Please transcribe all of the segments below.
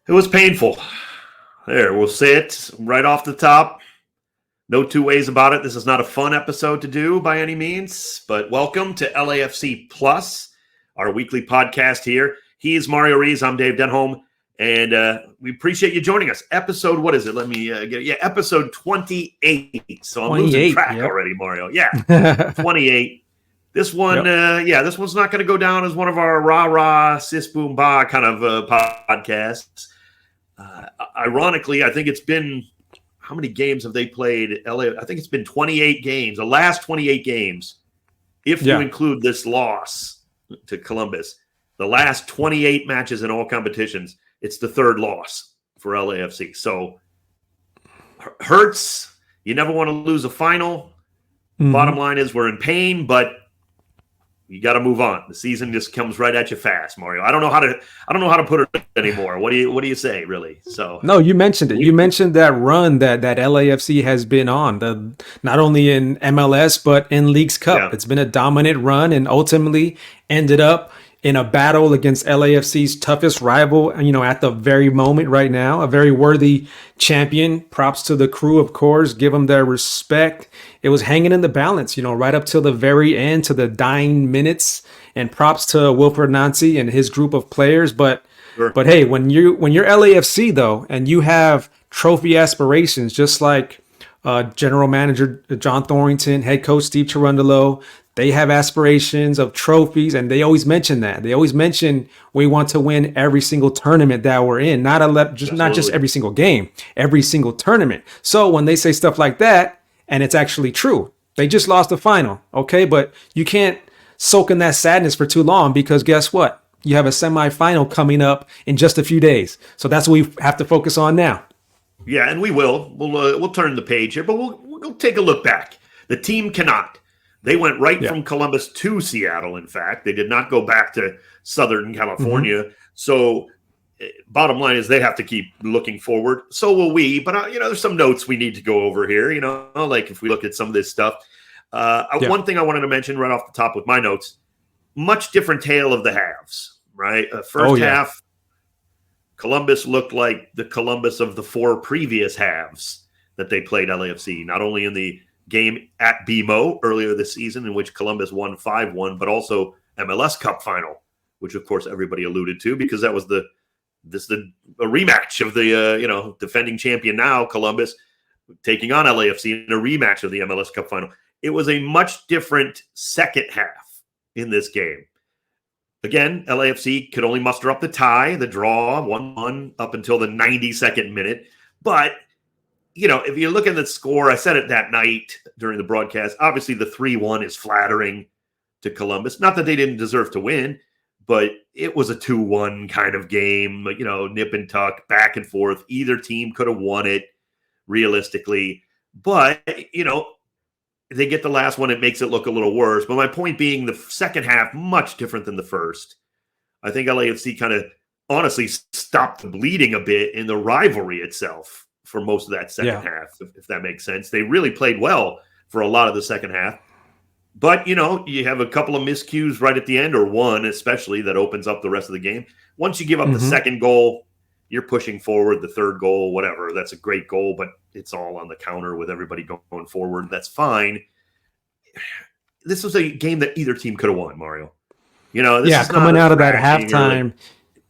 It was painful. There, we'll say it right off the top. No two ways about it. This is not a fun episode to do by any means, but welcome to LAFC Plus, our weekly podcast here. He's Mario Reus. I'm Dave Denholm, and we appreciate you joining us. Episode, what is it? Let me episode 28. So I'm losing track already, Mario. Yeah, 28. This one, this one's not going to go down as one of our rah-rah, sis-boom-bah kind of podcasts. Ironically, I think it's been, how many games have they played? I think it's been 28 games, the last 28 games, if you include this loss to Columbus. The last 28 matches in all competitions, it's the third loss for LAFC. So, hurts. You never want to lose a final. Mm-hmm. Bottom line is we're in pain, but you got to move on. The season just comes right at you fast, Mario. I don't know how to put it anymore. What do you say, really? So no, you mentioned it. You mentioned that run that LAFC has been on, not only in MLS but in Leagues Cup. Yeah. It's been a dominant run, and ultimately ended up in a battle against LAFC's toughest rival, at the very moment right now. A very worthy champion. Props to the crew, of course. Give them their respect. It was hanging in the balance, right up till the very end, to the dying minutes. And props to Wilfred Nancy and his group of players. But hey, when you're LAFC though, and you have trophy aspirations, just like General Manager John Thornton, Head Coach Steve Cherundolo, they have aspirations of trophies, and they always mention that. They always mention we want to win every single tournament that we're in, not just every single game, every single tournament. So when they say stuff like that, and it's actually true, they just lost the final, okay? But you can't soak in that sadness for too long, because guess what? You have a semifinal coming up in just a few days. So that's what we have to focus on now. Yeah, and we will. We'll turn the page here, but we'll take a look back. The team cannot. They went right from Columbus to Seattle, in fact. They did not go back to Southern California. Mm-hmm. So bottom line is they have to keep looking forward. So will we. But, there's some notes we need to go over here, like if we look at some of this stuff. One thing I wanted to mention right off the top with my notes, much different tale of the halves, right? First half, Columbus looked like the Columbus of the four previous halves that they played LAFC, not only in the game at BMO earlier this season, in which Columbus won 5-1, but also MLS Cup final, which of course everybody alluded to, because that was a rematch of the defending champion now, Columbus, taking on LAFC in a rematch of the MLS Cup final. It was a much different second half in this game. Again, LAFC could only muster up the tie, the draw, 1-1 up until the 92nd minute. But, if you look at the score, I said it that night during the broadcast, obviously the 3-1 is flattering to Columbus. Not that they didn't deserve to win, but it was a 2-1 kind of game, nip and tuck, back and forth. Either team could have won it realistically. But, they get the last one, it makes it look a little worse. But my point being, the second half, much different than the first. I think LAFC kind of honestly stopped the bleeding a bit in the rivalry itself for most of that second half, if that makes sense. They really played well for a lot of the second half. But, you have a couple of miscues right at the end, or one especially, that opens up the rest of the game. Once you give up the second goal, you're pushing forward. The third goal, whatever, that's a great goal, but it's all on the counter with everybody going forward. That's fine. This was a game that either team could have won, Mario. This is coming out of that halftime,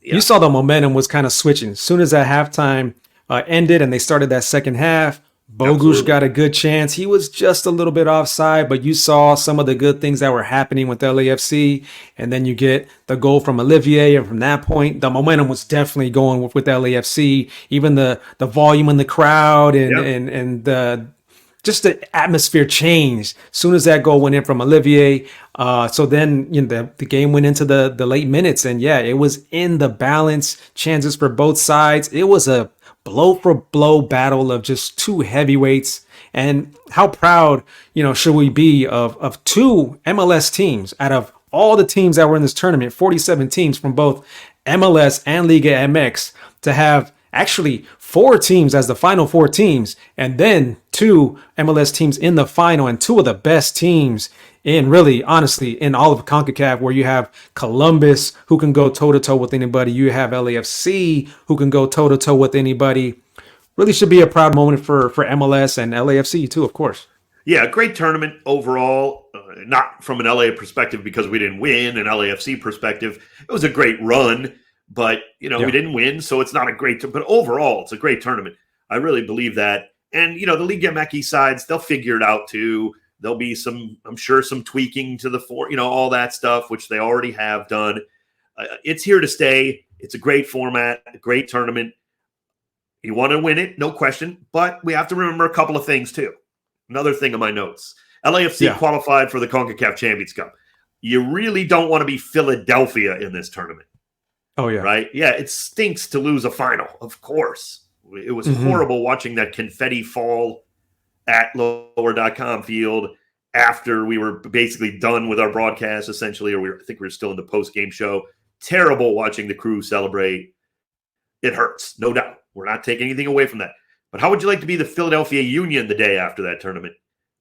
you saw the momentum was kind of switching. As soon as that halftime ended and they started that second half, Bogusz got a good chance. He was just a little bit offside, but you saw some of the good things that were happening with LAFC. And then you get the goal from Olivier. And from that point, the momentum was definitely going with LAFC. Even the volume in the crowd and just the atmosphere changed as soon as that goal went in from Olivier. So then the game went into the late minutes. And it was in the balance, chances for both sides. It was a blow for blow battle of just two heavyweights. And how proud, should we be of two MLS teams out of all the teams that were in this tournament, 47 teams from both MLS and Liga MX, to have actually 4 teams as the final 4 teams, and then 2 MLS teams in the final, and 2 of the best teams in really, honestly, in all of CONCACAF, where you have Columbus, who can go toe-to-toe with anybody. You have LAFC, who can go toe-to-toe with anybody. Really should be a proud moment for MLS and LAFC too, of course. Yeah, great tournament overall. Not from an LA perspective because we didn't win, an LAFC perspective. It was a great run, but we didn't win, so it's not a great. But overall, it's a great tournament. I really believe that. And the Liga MX sides, they'll figure it out too. There'll be I'm sure, some tweaking to the all that stuff, which they already have done. It's here to stay. It's a great format, a great tournament. You want to win it, no question. But we have to remember a couple of things too. Another thing in my notes. LAFC qualified for the CONCACAF Champions Cup. You really don't want to be Philadelphia in this tournament. Oh, yeah. Right? Yeah, it stinks to lose a final, of course. It was horrible watching that confetti fall at lower.com field after we were basically done with our broadcast, essentially, or I think we were still in the post-game show. Terrible watching the crew celebrate. It hurts, no doubt. We're not taking anything away from that. But how would you like to be the Philadelphia Union the day after that tournament?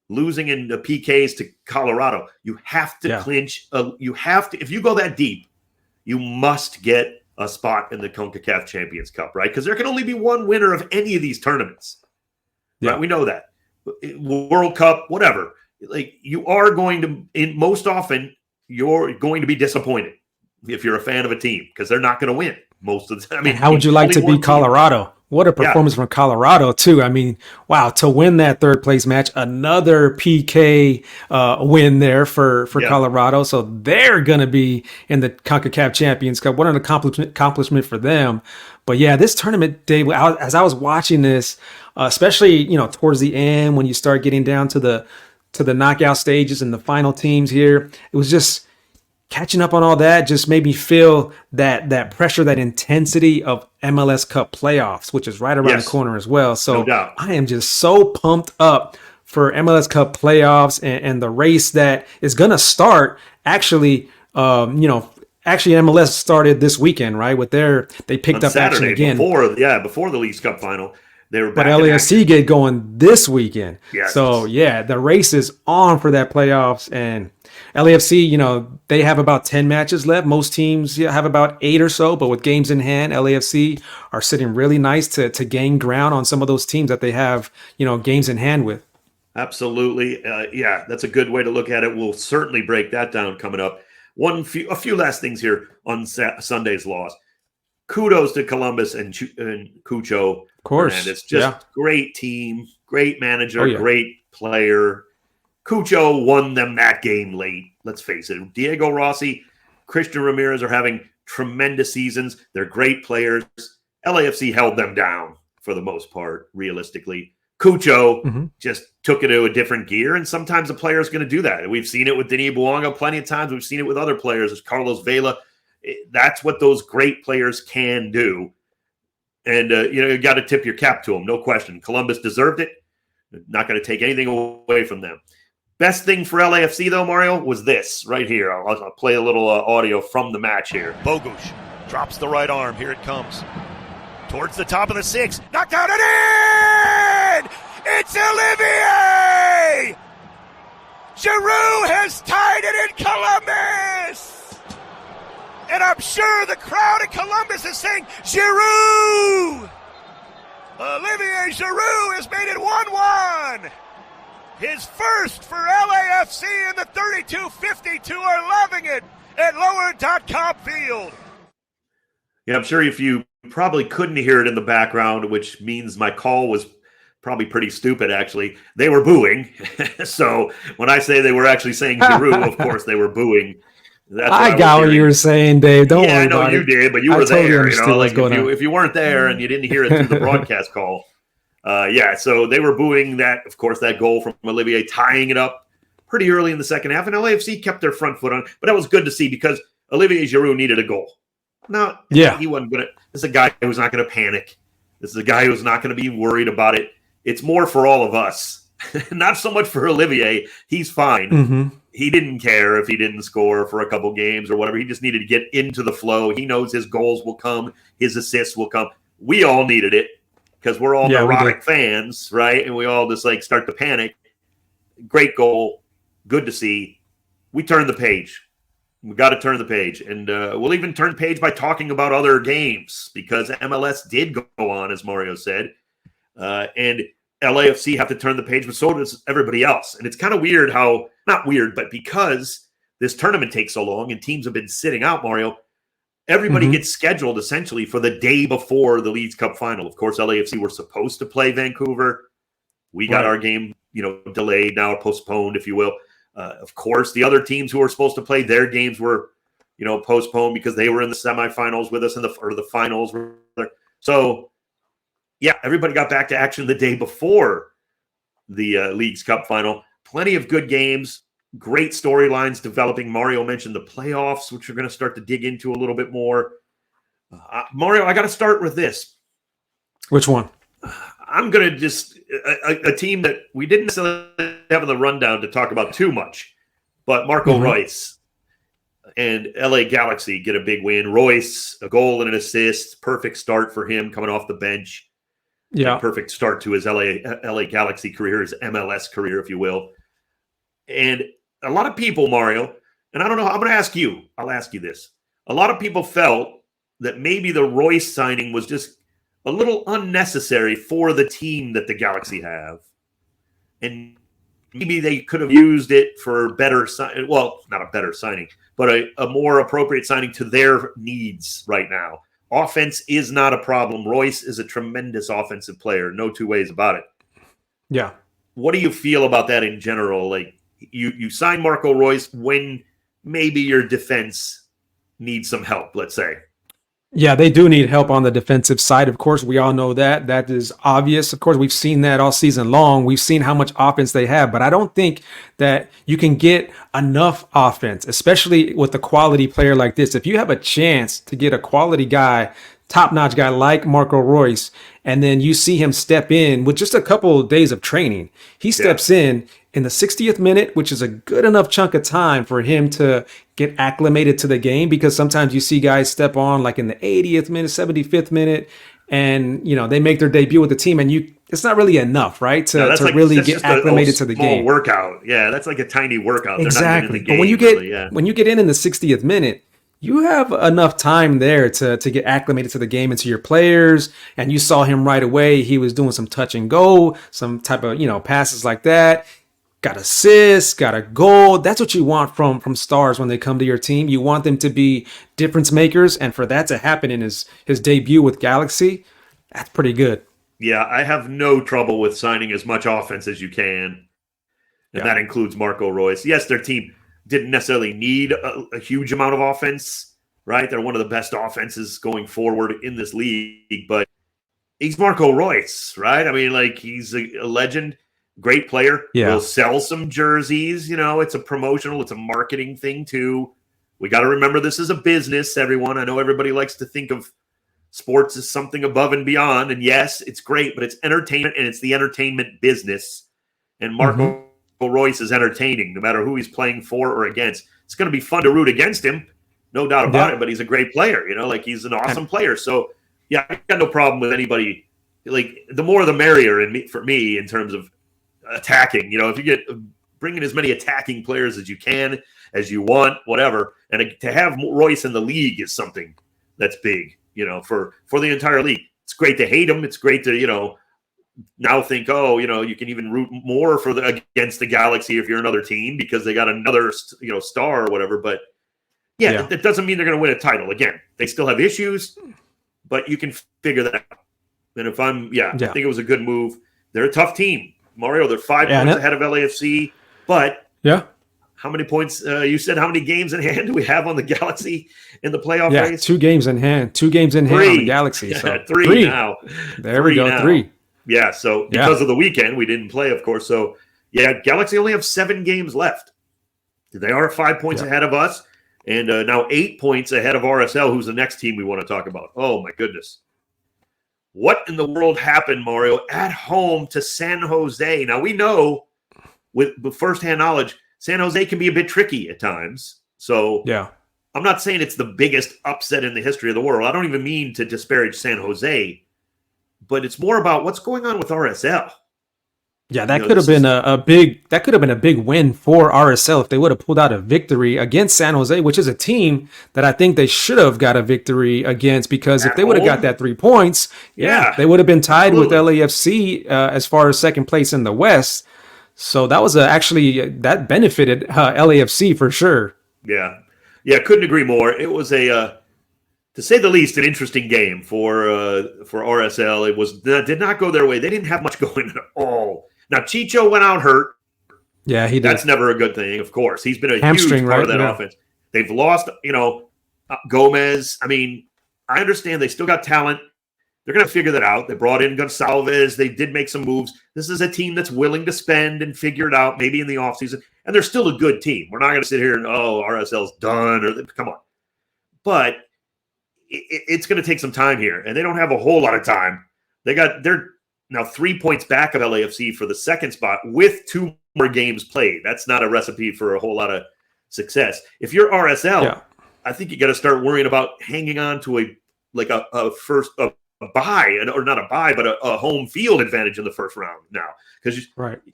Losing in the PKs to Colorado. You have to clinch. If you go that deep, you must get a spot in the CONCACAF Champions Cup, right? Because there can only be one winner of any of these tournaments. Right? We know that. World Cup, whatever. Like, you are going to, most often, you're going to be disappointed if you're a fan of a team because they're not going to win most of the time. I mean, how would you like to beat Colorado? What a performance from Colorado, too. I mean, wow, to win that third place match, another PK win there for Colorado. So they're going to be in the CONCACAF Champions Cup. What an accomplishment for them. But yeah, this tournament, Dave, as I was watching this, especially, towards the end when you start getting down to the knockout stages and the final teams here, it was just catching up on all that just made me feel that pressure, that intensity of MLS Cup playoffs, which is right around the corner as well. So no I am just so pumped up for MLS Cup playoffs and the race that is going to start actually, MLS started this weekend, right? They picked up Saturday, action again. Before the Leagues Cup final. They were back, but LAFC get going this weekend. Yes. So the race is on for that playoffs. And LAFC, they have about 10 matches left. Most teams have about 8 or so, but with games in hand, LAFC are sitting really nice to gain ground on some of those teams that they have, games in hand with. Absolutely. That's a good way to look at it. We'll certainly break that down coming up. A few last things here on Sunday's loss. Kudos to Columbus and Cucho. Of course. And it's just great team, great manager, great player. Cucho won them that game late. Let's face it. Diego Rossi, Christian Ramirez are having tremendous seasons. They're great players. LAFC held them down for the most part, realistically. Cucho just took it to a different gear, and sometimes a player is going to do that. We've seen it with Denis Bouanga plenty of times. We've seen it with other players, as Carlos Vela. That's what those great players can do. And, you got to tip your cap to them, no question. Columbus deserved it. Not going to take anything away from them. Best thing for LAFC, though, Mario, was this right here. I'll play a little audio from the match here. Bogusz drops the right arm. Here it comes. Towards the top of the 6. Knocked out and in! It's Olivier! Giroud has tied it in Columbus! And I'm sure the crowd in Columbus is saying, Giroud! Olivier Giroud has made it 1-1. His first for LAFC, and the 3252 are loving it at lower.com field. Yeah, I'm sure if you probably couldn't hear it in the background, which means my call was probably pretty stupid, actually. They were booing. So when I say they were actually saying Giroud, of course they were booing. That's what I got what you were saying, Dave. Don't worry about it. Yeah, I know you did, but you were there. If you weren't there and you didn't hear it through the broadcast call. So they were booing that, of course, that goal from Olivier, tying it up pretty early in the second half. And LAFC kept their front foot on. But that was good to see because Olivier Giroud needed a goal. No, he wasn't going to. This is a guy who's not going to panic. This is a guy who's not going to be worried about it. It's more for all of us. Not so much for Olivier. He's fine. He didn't care if he didn't score for a couple games or whatever. He just needed to get into the flow. He knows his goals will come. His assists will come. We all needed it because we're all Yeah, neurotic fans, right? And we all just like start to panic. Great goal. Good to see. We turned the page. We got to turn the page. And we'll even turn the page by talking about other games because MLS did go on, as Mario said. And LAFC have to turn the page, but so does everybody else. And it's kind of weird how, not weird, but because this tournament takes so long and teams have been sitting out, Mario, everybody gets scheduled essentially for the day before the Leagues Cup final. Of course, LAFC were supposed to play Vancouver. We got our game, delayed, now postponed, if you will. Of course, the other teams who were supposed to play their games were, postponed because they were in the semifinals with us or the finals. So, yeah, everybody got back to action the day before the Leagues Cup final. Plenty of good games, great storylines developing. Mario mentioned the playoffs, which we're going to start to dig into a little bit more. Mario, I got to start with this. Which one? I'm going to just a team that we didn't necessarily have in the rundown to talk about too much, but Marco Reus and LA Galaxy get a big win. Reus, a goal and an assist, perfect start for him coming off the bench. Yeah, perfect start to his LA Galaxy career, his MLS career, if you will. And a lot of people, Mario, and I don't know, I'm going to ask you. I'll ask you this. A lot of people felt that maybe the Reus signing was just a little unnecessary for the team that the Galaxy have. And maybe they could have used it for better signing. Well, not a better signing, but a more appropriate signing to their needs right now. Offense is not a problem. Reus is a tremendous offensive player. No two ways about it. Yeah. What do you feel about that in general? Like you sign Marco Reus when maybe your defense needs some help, let's say. Yeah, they do need help on the defensive side. Of course, we all know that. That is obvious. Of course, we've seen that all season long. We've seen how much offense they have, but I don't think that you can get enough offense, especially with a quality player like this. If you have a chance to get a quality guy, top-notch guy like Marco Reus, and then you see him step in with just a couple of days of training, he steps in the 60th minute, which is a good enough chunk of time for him to get acclimated to the game, because sometimes you see guys step on like in the 80th minute, 75th minute, and they make their debut with the team, and it's not really enough, right? To really get acclimated to the game. Workout. Yeah, that's like a tiny workout. Exactly. They're not but when you get in the 60th minute, you have enough time there to get acclimated to the game and to your players. And you saw him right away. He was doing some touch and go, some type of, passes like that. Got assists, got a goal. That's what you want from stars when they come to your team. You want them to be difference makers. And for that to happen in his debut with Galaxy, that's pretty good. Yeah, I have no trouble with signing as much offense as you can. And that includes Marco Reus. Yes, their team didn't necessarily need a huge amount of offense, right? They're one of the best offenses going forward in this league, but he's Marco Reus, right? I mean, like, he's a legend, great player. Yeah. We'll sell some jerseys. It's a promotional, it's a marketing thing too. We got to remember this is a business, everyone. I know everybody likes to think of sports as something above and beyond, and yes, it's great, but it's entertainment, and it's the entertainment business. And Marco Reus is entertaining, no matter who he's playing for or against. It's going to be fun to root against him, no doubt about it, but he's a great player, he's an awesome player. So, yeah, I got no problem with anybody. Like, the more the merrier for me in terms of attacking. If you get bringing as many attacking players as you can, as you want, whatever. And to have Reus in the league is something that's big, for the entire league. It's great to hate him. It's great to, now think, you can even root more against the Galaxy if you're another team because they got another, star or whatever. But that doesn't mean they're going to win a title. Again, they still have issues, but you can figure that out. And if I think it was a good move. They're a tough team, Mario. They're 5 points ahead of LAFC, but how many points? You said how many games in hand do we have on the Galaxy in the playoff race? 2 games in hand. 2 games in hand on the Galaxy. So three now. There we go. Now. 3. Yeah, so because of the weekend, we didn't play, of course. So, Galaxy only have 7 games left. They are 5 points ahead of us, and now 8 points ahead of RSL, who's the next team we want to talk about. Oh, my goodness. What in the world happened, Mario, at home to San Jose? Now, we know with firsthand knowledge, San Jose can be a bit tricky at times. So, I'm not saying it's the biggest upset in the history of the world. I don't even mean to disparage San Jose. but it's more about what's going on with RSL. Yeah, that could have been a big win for RSL if they would have pulled out a victory against San Jose, which is a team that I think they should have got a victory against, because if they would have got that 3 points, they would have been tied with LAFC as far as second place in the West. So that was that benefited LAFC for sure. Yeah, couldn't agree more. It was to say the least, an interesting game for RSL. It did not go their way. They didn't have much going at all. Now, Chicho went out hurt. Yeah, he did. That's never a good thing, of course. He's been a huge part of that offense. They've lost, Gomez. I mean, I understand they still got talent. They're going to figure that out. They brought in Gonçalves. They did make some moves. This is a team that's willing to spend and figure it out maybe in the offseason. And they're still a good team. We're not going to sit here and, RSL's done. Come on. But it's going to take some time here. And they don't have a whole lot of time. They're now 3 points back of LAFC for the second spot with 2 more games played. That's not a recipe for a whole lot of success. If you're RSL, I think you got to start worrying about hanging on to a bye, or not a bye, but a home field advantage in the first round now, because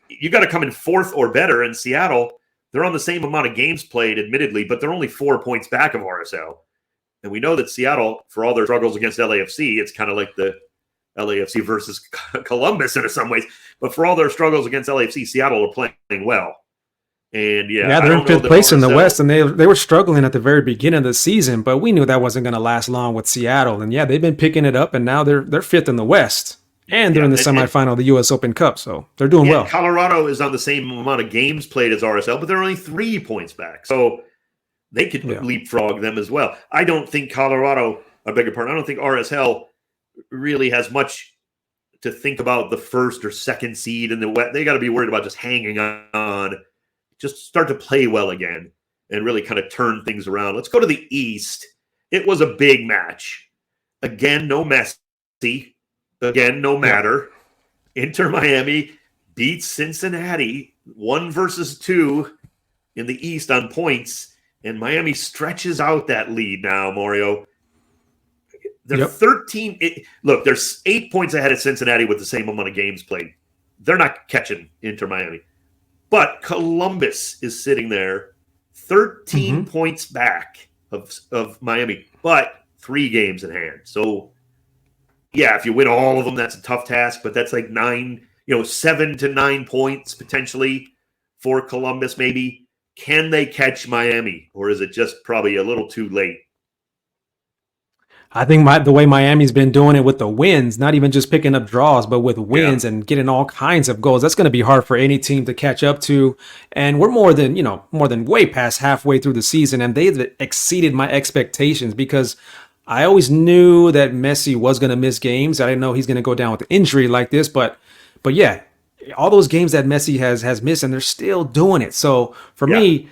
you got to come in 4th or better. In Seattle, they're on the same amount of games played, admittedly, but they're only 4 points back of RSL. And we know that Seattle, for all their struggles against LAFC, it's kind of like the LAFC versus Columbus in some ways. But for all their struggles against LAFC, Seattle are playing well. And they're in 5th place in the West, and they were struggling at the very beginning of the season, but we knew that wasn't going to last long with Seattle. And they've been picking it up, and now they're 5th in the West, and they're in the semifinal of the U.S. Open Cup, so they're doing well. Colorado is on the same amount of games played as RSL, but they're only 3 points back, so they could leapfrog them as well. I don't think Colorado, I beg your pardon, I don't think RSL really has much to think about the first or second seed in the West. They got to be worried about just hanging on, just start to play well again and really kind of turn things around. Let's go to the East. It was a big match. Again, no Messi. Again, no matter. Inter Miami beats Cincinnati 1-2 in the East on points, and Miami stretches out that lead now, Mario. They're 13. Look, there's 8 points ahead of Cincinnati with the same amount of games played. They're not catching Inter Miami. But Columbus is sitting there 13 points back of Miami, but 3 games in hand. So, if you win all of them, that's a tough task, but that's like 7 to 9 points potentially for Columbus maybe. Can they catch Miami, or is it just probably a little too late? I think the way Miami's been doing it with the wins, not even just picking up draws, but with wins and getting all kinds of goals, that's going to be hard for any team to catch up to. And we're more than way past halfway through the season, and they've exceeded my expectations, because I always knew that Messi was going to miss games. I didn't know he's going to go down with an injury like this, but all those games that Messi has missed, and they're still doing it. So for me,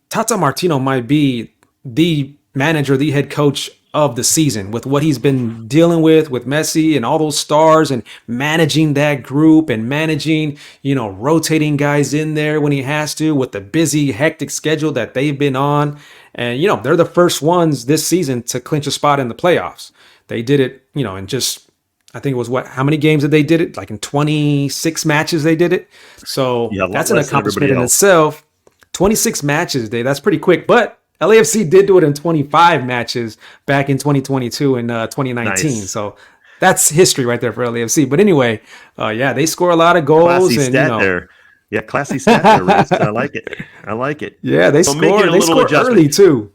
Tata Martino might be the manager, the head coach of the season, with what he's been dealing with Messi and all those stars, and managing that group, and managing, rotating guys in there when he has to, with the busy, hectic schedule that they've been on. And, they're the first ones this season to clinch a spot in the playoffs. They did it, in just, I think it was how many games did they did it? Like in 26 matches they did it. So that's an accomplishment in itself. 26 matches, Dave. That's pretty quick, but LAFC did do it in 25 matches back in 2022 and 2019. Nice. So that's history right there for LAFC. But anyway, they score a lot of goals. Classy stat there. Yeah, classy stat there, Ruiz. I like it. Yeah, they score early too.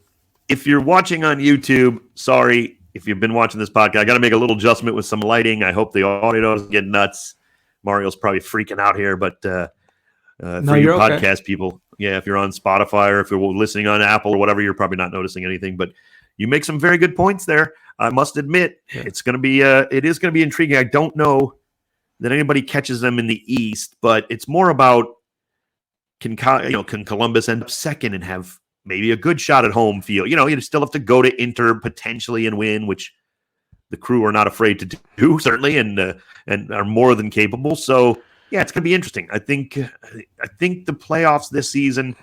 If you're watching on YouTube, sorry. If you've been watching this podcast, I got to make a little adjustment with some lighting. I hope the audio doesn't get nuts. Mario's probably freaking out here, but for you podcast people, if you're on Spotify or if you're listening on Apple or whatever, you're probably not noticing anything. But you make some very good points there. I must admit, it is going to be intriguing. I don't know that anybody catches them in the East, but it's more about can Columbus end up second and have maybe a good shot at home field? You still have to go to Inter potentially and win, which the Crew are not afraid to do, certainly, and are more than capable. So, it's going to be interesting. I think the playoffs this season,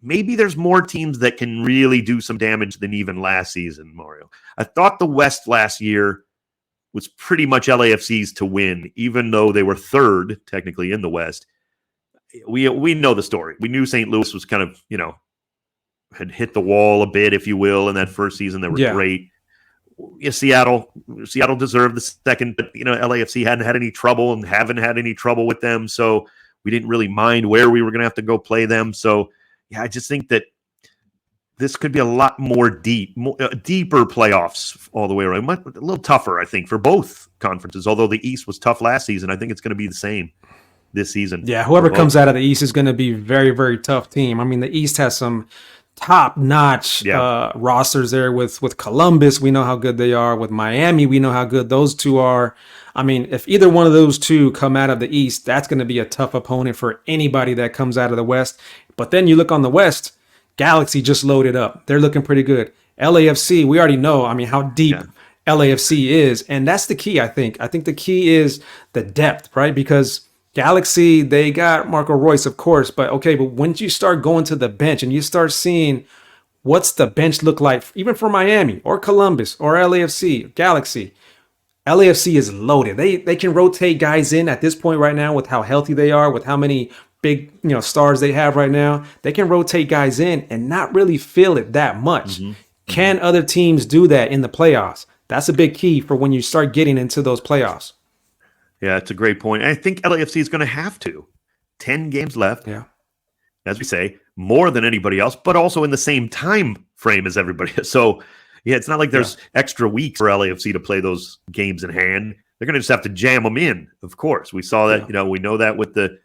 maybe there's more teams that can really do some damage than even last season, Mario. I thought the West last year was pretty much LAFC's to win, even though they were third technically in the West. We know the story. We knew St. Louis was kind of, had hit the wall a bit, if you will, in that first season. They were great. Seattle deserved the second, but LAFC hadn't had any trouble and haven't had any trouble with them, so we didn't really mind where we were going to have to go play them. So yeah, I just think that this could be a lot more deeper playoffs all the way around. A little tougher, I think, for both conferences. Although the East was tough last season, I think it's going to be the same this season. Yeah, whoever comes out of the East is going to be a very, very tough team. I mean, the East has some top-notch rosters there with Columbus. We know how good they are. With Miami, we know how good those two are. I mean, if either one of those two come out of the East, that's going to be a tough opponent for anybody that comes out of the West. But then you look on the West, Galaxy just loaded up. They're looking pretty good. LAFC, we already know, how deep LAFC is. And that's the key, I think. I think the key is the depth, right? Because Galaxy, they got Marco Reus, of course, but once you start going to the bench and you start seeing what's the bench look like, even for Miami or Columbus or LAFC, Galaxy, LAFC is loaded. They can rotate guys in at this point right now with how healthy they are, with how many big stars they have right now. They can rotate guys in and not really feel it that much. Can other teams do that in the playoffs? That's a big key for when you start getting into those playoffs. Yeah, it's a great point. I think LAFC is going to have to. 10 games left. Yeah. As we say, more than anybody else, but also in the same time frame as everybody. So, yeah, it's not like there's extra weeks for LAFC to play those games in hand. They're going to just have to jam them in, of course. We saw that, we know that with the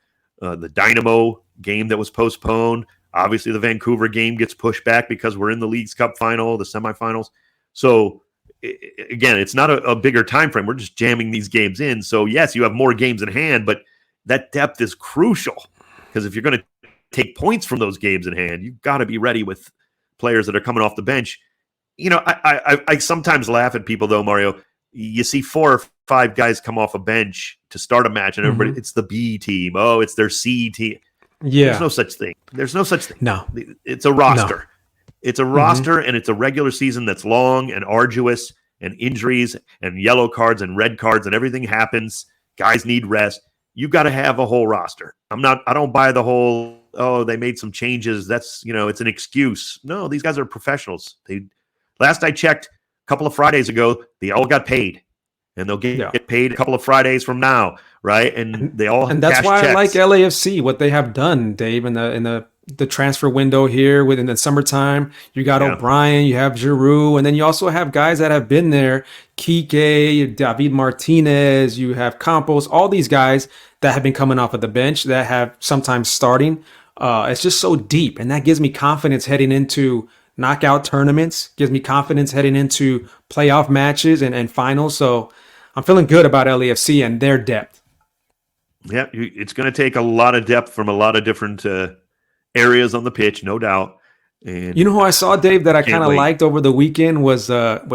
Dynamo game that was postponed. Obviously, the Vancouver game gets pushed back because we're in the League's Cup final, the semifinals. So, again, it's not a bigger time frame. We're just jamming these games in. So, yes, you have more games in hand, but that depth is crucial because if you're going to take points from those games in hand, you've got to be ready with players that are coming off the bench. I sometimes laugh at people, though, Mario. You see 4 or 5 guys come off a bench to start a match, and everybody, it's the B team. Oh, it's their C team. Yeah. There's no such thing. There's no such thing. No. It's a roster. No. It's a roster, and it's a regular season that's long and arduous, and injuries and yellow cards and red cards and everything happens. Guys need rest. You got to have a whole roster. I don't buy the whole, they made some changes. That's, it's an excuse. No, these guys are professionals. Last I checked a couple of Fridays ago, they all got paid. And they'll get paid a couple of Fridays from now, right? And they all and that's cash why checks. I like LAFC, what they have done, Dave, in the transfer window here within the summertime. You got O'Brien, you have Giroud, and then you also have guys that have been there, Kike, David Martinez, you have Campos, all these guys that have been coming off of the bench that have sometimes starting. It's just so deep, and that gives me confidence heading into knockout tournaments, gives me confidence heading into playoff matches and finals. So I'm feeling good about LAFC and their depth. Yeah, it's going to take a lot of depth from a lot of different areas on the pitch, no doubt. And you know who I saw, Dave, that I kind of liked over the weekend was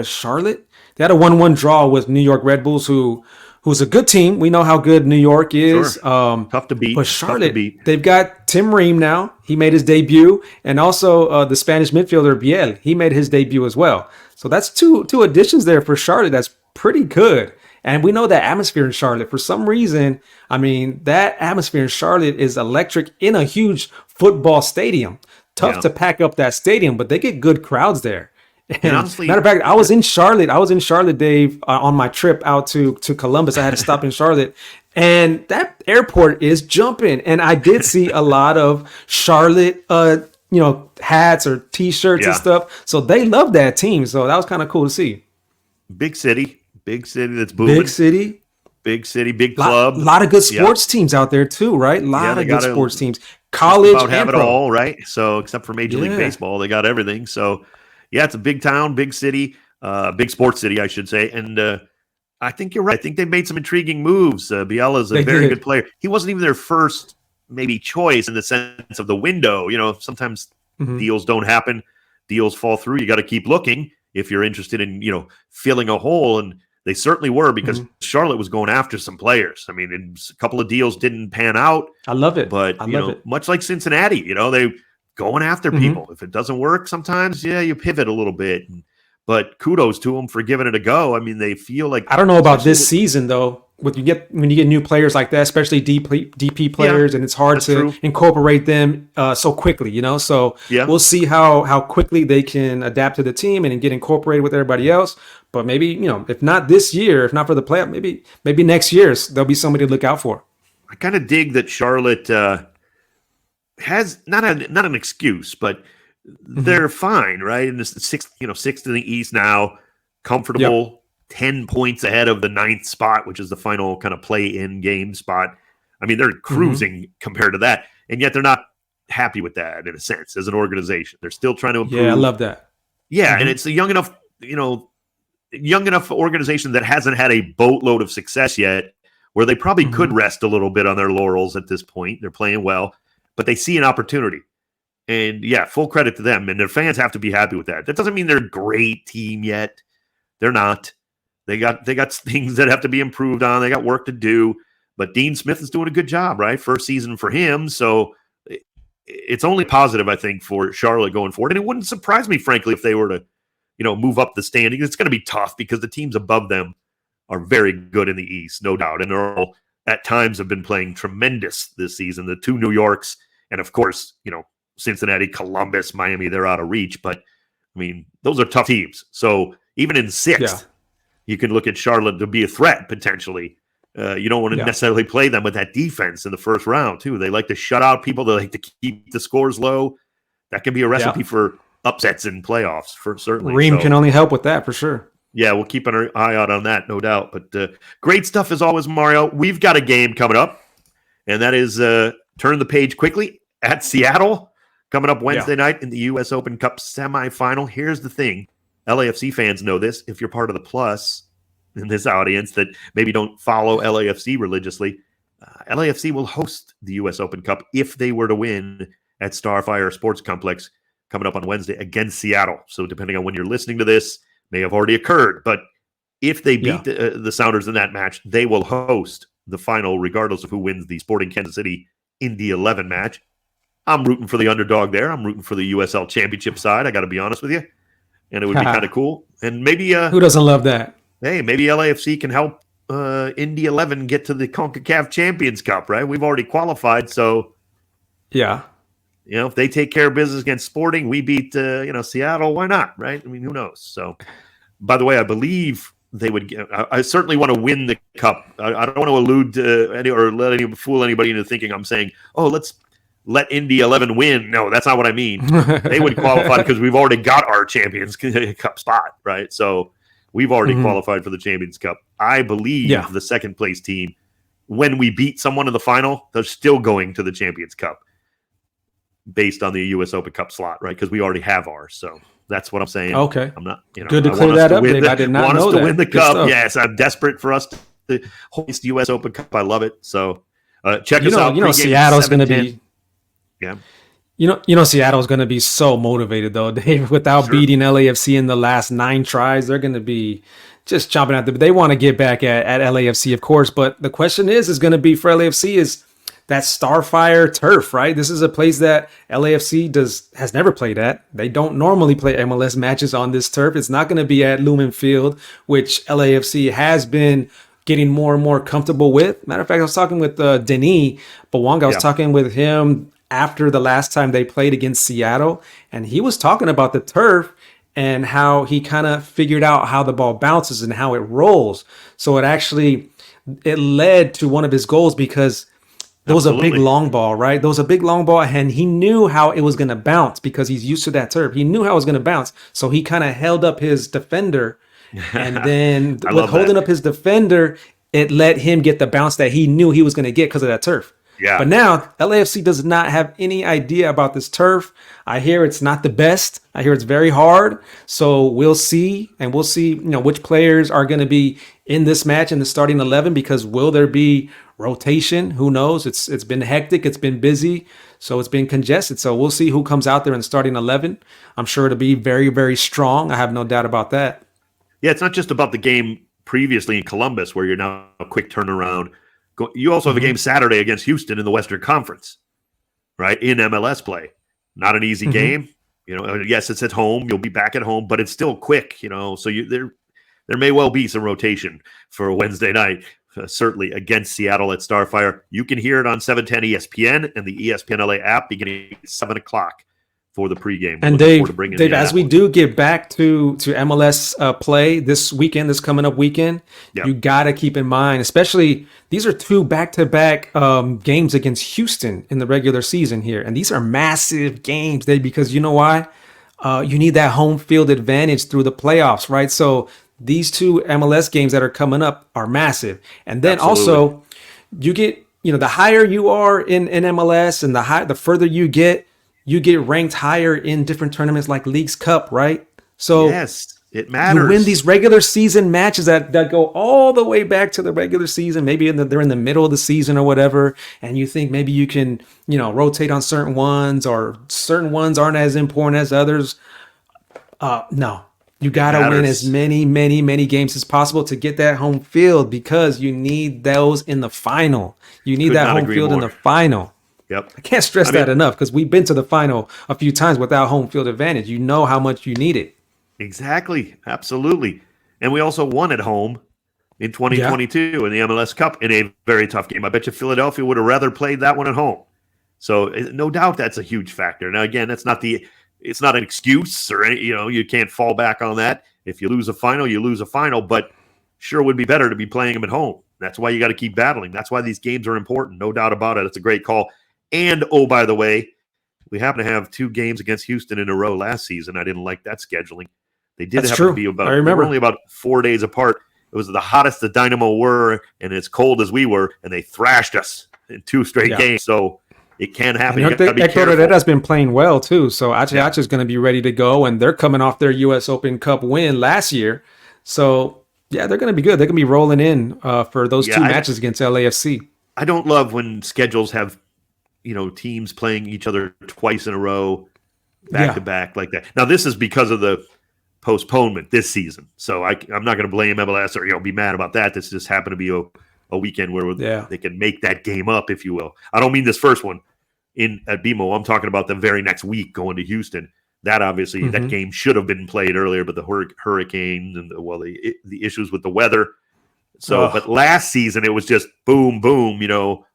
Charlotte. They had a 1-1 draw with New York Red Bulls, who's a good team. We know how good New York is. Sure. Tough to beat. But Charlotte, they've got Tim Ream now. He made his debut. And also the Spanish midfielder, Biel. He made his debut as well. So that's two additions there for Charlotte. That's pretty good. And we know that atmosphere in Charlotte. For some reason, that atmosphere in Charlotte is electric in a huge football stadium. Tough to pack up that stadium, but they get good crowds there. And honestly, matter of fact, I was in Charlotte, Dave, on my trip out to Columbus. I had to stop in Charlotte, and that airport is jumping. And I did see a lot of Charlotte, hats or T-shirts and stuff. So they love that team. So that was kind of cool to see. Big city that's booming. Big city, big club. A lot of good sports teams out there too, right? A lot of good sports teams. College about have and it pro. all, right? So except for Major League Baseball, they got everything. So yeah, it's a big town, big city, big sports city, I should say. And I think you're right. I think they made some intriguing moves. Biela's a very good player. He wasn't even their first maybe choice in the sense of the window. Sometimes deals don't happen. Deals fall through. You got to keep looking if you're interested in, filling a hole. And they certainly were because Charlotte was going after some players. A couple of deals didn't pan out. I love it. But, much like Cincinnati, they going after people. If it doesn't work sometimes, you pivot a little bit. but kudos to them for giving it a go. I mean, they feel like I don't know about this season though. When you get new players like that, especially DP players, and it's hard to incorporate them so quickly, So we'll see how quickly they can adapt to the team and get incorporated with everybody else. But maybe if not this year, if not for the playoff, maybe next year there'll be somebody to look out for. I kind of dig that Charlotte has not an excuse, but they're fine, right? And it's sixth in the East now, comfortable. Yep. 10 points ahead of the 9th spot, which is the final kind of play-in game spot. I mean, they're cruising compared to that, and yet they're not happy with that in a sense as an organization. They're still trying to improve. Yeah, I love that. Yeah, and it's a young enough organization that hasn't had a boatload of success yet, where they probably could rest a little bit on their laurels at this point. They're playing well, but they see an opportunity. And yeah, full credit to them, and their fans have to be happy with that. That doesn't mean they're a great team yet. They're not. They got things that have to be improved on. They got work to do, but Dean Smith is doing a good job, right? First season for him, so it's only positive, I think, for Charlotte going forward. And it wouldn't surprise me, frankly, if they were to, move up the standing. It's going to be tough because the teams above them are very good in the East, no doubt, and they're all at times have been playing tremendous this season. The 2 New Yorks, and of course, Cincinnati, Columbus, Miami, they're out of reach. But I mean, those are tough teams. So even in 6th. You can look at Charlotte to be a threat, potentially. You don't want to necessarily play them with that defense in the first round, too. They like to shut out people. They like to keep the scores low. That can be a recipe for upsets in playoffs, certainly. Ream can only help with that, for sure. Yeah, we'll keep an eye out on that, no doubt. But great stuff as always, Mario. We've got a game coming up, and that is turn the page quickly at Seattle, coming up Wednesday night in the U.S. Open Cup semifinal. Here's the thing. LAFC fans know this. If you're part of the plus in this audience that maybe don't follow LAFC religiously, LAFC will host the U.S. Open Cup if they were to win at Starfire Sports Complex coming up on Wednesday against Seattle. So depending on when you're listening to this, may have already occurred. But if they beat the Sounders in that match, they will host the final regardless of who wins the Sporting Kansas City Indy 11 match. I'm rooting for the underdog there. I'm rooting for the USL Championship side. I got to be honest with you. And it would be kind of cool. And maybe who doesn't love that? Hey, maybe LAFC can help Indy 11 get to the CONCACAF Champions Cup, right? We've already qualified, so if they take care of business against Sporting, we beat Seattle. Why not, right? I mean, who knows? So, by the way, I believe they would. I certainly want to win the cup. I don't want to allude to fool anybody into thinking I'm saying, let's let Indy 11 win. No, that's not what I mean. They would qualify because we've already got our Champions Cup spot, right? So we've already qualified for the Champions Cup. I believe the second place team, when we beat someone in the final, they're still going to the Champions Cup based on the U.S. Open Cup slot, right? Because we already have ours. So that's what I'm saying. Okay. I'm not, good to clear that up. I did not know that. Want us to win the cup. Yes, I'm desperate for us to host the U.S. Open Cup. I love it. So check us out. Seattle's going to be. Yeah. Seattle's going to be so motivated, though, Dave. Without beating LAFC in the last 9 tries, they're going to be just chomping at them. They want to get back at LAFC, of course. But the question is going to be for LAFC is that Starfire turf, right? This is a place that LAFC has never played at. They don't normally play MLS matches on this turf. It's not going to be at Lumen Field, which LAFC has been getting more and more comfortable with. Matter of fact, I was talking with Denis Bawanga. I was talking with him after the last time they played against Seattle, and he was talking about the turf and how he kind of figured out how the ball bounces and how it rolls. So it led to one of his goals because there was a big long ball, right? There was a big long ball, and he knew how it was going to bounce because he's used to that turf. He knew how it was going to bounce. So he kind of held up his defender, and then with holding up his defender, it let him get the bounce that he knew he was going to get because of that turf. Yeah. But now LAFC does not have any idea about this turf. I hear it's not the best. I hear it's very hard. So we'll see, and we'll see, which players are going to be in this match in the starting 11, because will there be rotation? Who knows? It's been hectic. It's been busy. So it's been congested. So we'll see who comes out there in the starting 11. I'm sure it'll be very, very strong. I have no doubt about that. Yeah, it's not just about the game previously in Columbus where you're now a quick turnaround. You also have a game Saturday against Houston in the Western Conference, right? In MLS play. Not an easy game. Yes, it's at home. You'll be back at home, but it's still quick. So there may well be some rotation for Wednesday night. Certainly against Seattle at Starfire. You can hear it on 710 ESPN and the ESPN LA app beginning at 7 o'clock for the pregame. And Dave, as we do get back to MLS play this coming up weekend, you got to keep in mind, especially these are 2 back-to-back games against Houston in the regular season here. And these are massive games, Dave, because you know why? You need that home field advantage through the playoffs, right? So these 2 MLS games that are coming up are massive. And then also you get, the higher you are in MLS and the further you get ranked higher in different tournaments like Leagues Cup, right? So yes, it matters. You win these regular season matches that go all the way back to the regular season. Maybe they're in the middle of the season or whatever. And you think maybe you can, rotate on certain ones, or certain ones aren't as important as others. No. You got to win as many, many, many games as possible to get that home field, because you need those in the final. You need that home field in the final. Yep. I can't stress that enough, because we've been to the final a few times without home field advantage. You know how much you need it. Exactly. Absolutely. And we also won at home in 2022 in the MLS Cup in a very tough game. I bet you Philadelphia would have rather played that one at home. So no doubt that's a huge factor. Now, again, it's not an excuse, or you can't fall back on that. If you lose a final, you lose a final, but sure would be better to be playing them at home. That's why you got to keep battling. That's why these games are important. No doubt about it. It's a great call. And, by the way, we happen to have 2 games against Houston in a row last season. I didn't like that scheduling. They did have to be only about 4 days apart. It was the hottest the Dynamo were and as cold as we were, and they thrashed us in 2 straight games. So it can happen. Hector has been playing well, too. So Ache is going to be ready to go, and they're coming off their U.S. Open Cup win last year. So, they're going to be good. They're going to be rolling in for those 2 matches against LAFC. I don't love when schedules have teams playing each other twice in a row, back to back like that. Now, this is because of the postponement this season. So I'm not going to blame MLS or be mad about that. This just happened to be a weekend where they can make that game up, if you will. I don't mean this first one at BMO. I'm talking about the very next week going to Houston. That obviously that game should have been played earlier, but the hurricanes and the issues with the weather. So, but last season it was just boom, boom,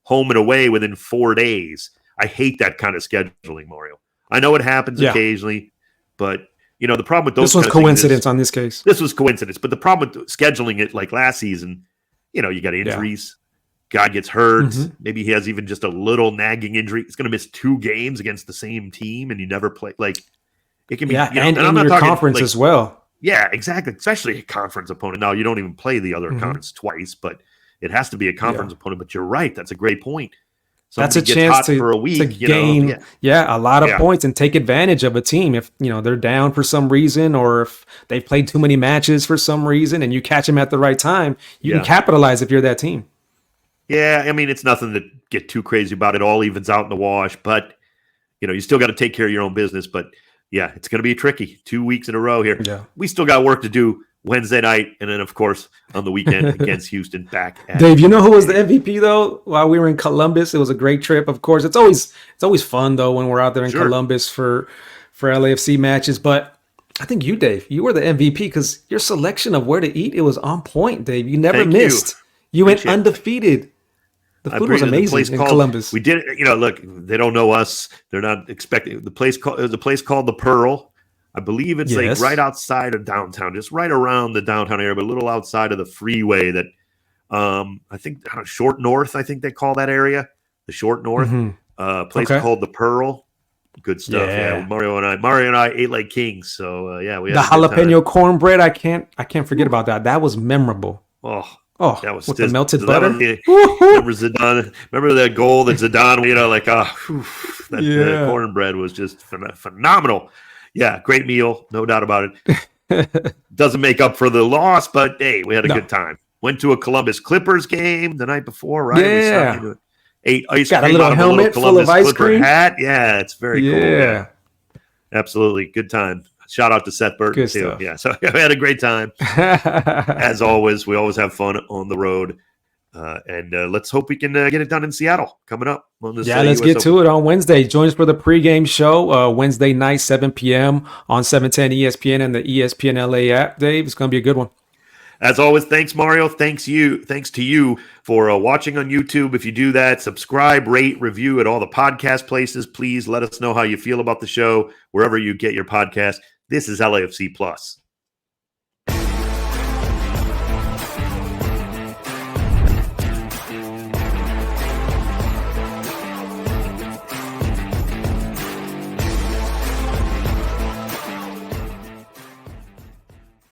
home and away within 4 days. I hate that kind of scheduling, Mario. I know it happens occasionally, but the problem with those this was coincidence on this case. This was coincidence, but the problem with scheduling it like last season, you got injuries. Guy gets hurt. Maybe he has even just a little nagging injury. He's going to miss 2 games against the same team, and you never play. Like it can be, and I'm not talking conference as well. Yeah, exactly. Especially a conference opponent. Now, you don't even play the other conference twice, but it has to be a conference opponent. But you're right. That's a great point. That's a chance for a week, to gain a lot of points and take advantage of a team if they're down for some reason, or if they've played too many matches for some reason, and you catch them at the right time. You can capitalize if you're that team. Yeah, I mean, it's nothing to get too crazy about. It all evens out in the wash, but you still got to take care of your own business. But it's going to be tricky. 2 weeks in a row here. Yeah. We still got work to do Wednesday night, and then, of course, on the weekend against Houston back at Dave, you know who was the MVP, though, while we were in Columbus? It was a great trip, of course. It's always fun, though, when we're out there in Columbus for LAFC matches. But I think Dave, you were the MVP because your selection of where to eat, it was on point, Dave. You never missed. You went undefeated. The food was amazing in Columbus. We did it. Look, they don't know us. They're not expecting the place. There's a place called the Pearl. I believe it's like right outside of downtown, just right around the downtown area, but a little outside of the freeway. That I think Short North. I think they call that area the Short North. Place called the Pearl. Good stuff. Yeah. Mario and I ate like kings. So we had the jalapeno cornbread. I can't forget about that. That was memorable. Oh, that was with the melted butter. Remember Zidane? Remember that goal that Zidane? The cornbread was just phenomenal. Yeah, great meal, no doubt about it. Doesn't make up for the loss, but hey, we had a good time. Went to a Columbus Clippers game the night before, right? Yeah. Ate ice cream. Got a little helmet full of ice cream. Hat. Yeah, it's very cool. Yeah, absolutely, good time. Shout out to Seth Burton, too. Stuff. Yeah, so we had a great time. As always, we always have fun on the road. And let's hope we can get it done in Seattle coming up on this. Let's get to it on Wednesday. Join us for the pregame show Wednesday night, 7 p.m. on 710 ESPN and the ESPN LA app. Dave, it's going to be a good one. As always, thanks, Mario. Thanks to you for watching on YouTube. If you do that, subscribe, rate, review at all the podcast places. Please let us know how you feel about the show wherever you get your podcast. This is LAFC Plus.